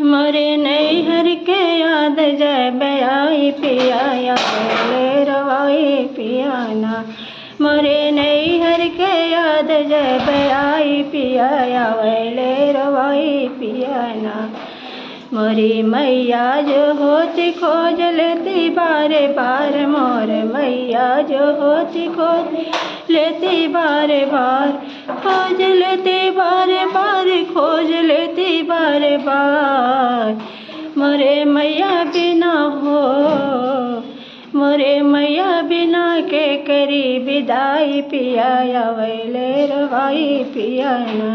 मोरे नैहर के याद जब आई पिया आवेले रवाई पियाना। मोरे नैहर के याद जब आई पिया आवेले रवाई पियाना। मोरी मैया जो होती खोज लेती बारे बार, मोर मैया जो होती खोज लेती बारे बार, खोज लेती बारे बार, खोज लेती बारे बार। मोरे मैया बिना हो, मोरे मैया बिना के करी विदाई पिया आवेले रवाई पियाना।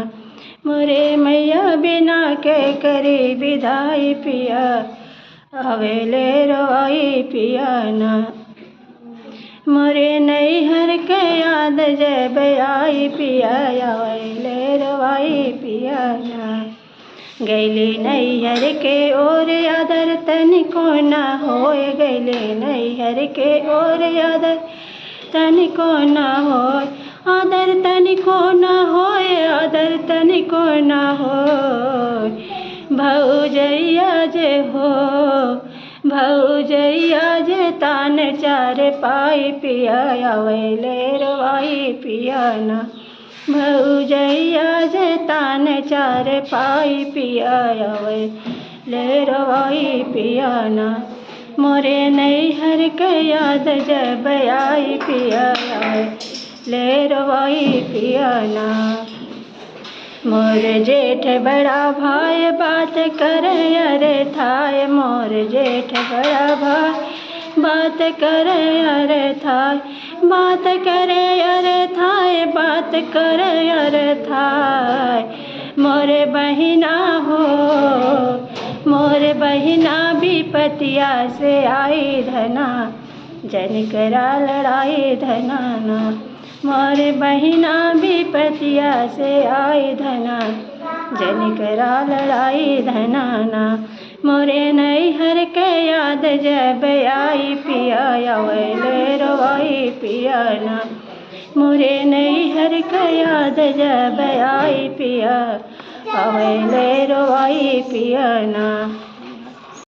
मोरे मैया बिना के करी विदाई पिया आवेले रवाई पियाना। मोरे नैहर के याद जब आई पिया आवेले रवाई पियाना। गैली नैहर के ओर आदर तनिको न होय, गैली नैहर के ओर आदर तनिको न होय, आदर तनिको न होय, आदर तनिको न होय। भौजैया जे हो, भौजैया जे तान चार पाई पिया आवेले रवाई पियाना। भौजैया जे तान चार पाई पिया आवेले रवाई पियाना। मोरे नैहर के याद जब आई पिया आवेले रवाई पियाना। मोर जेठ बड़ा भाई बात करे अरे थाय, मोर जेठ बड़ा भाई बात करे अरे थाय, बात करे अरे थाय, बात करे अरे थाय। मोरे बहिना हो, मोरे बहिना विपतिया से आई धना, जन करा लड़ाई धनाना। मोरे बहिना विपतिया से आई धना, जन करा लड़ाई धनाना। मोरे नैहर के याद जब आई पिया आवेले रवाई पियाना। मोरे नैहर के याद जब आई पिया आवेले रवाई पियाना।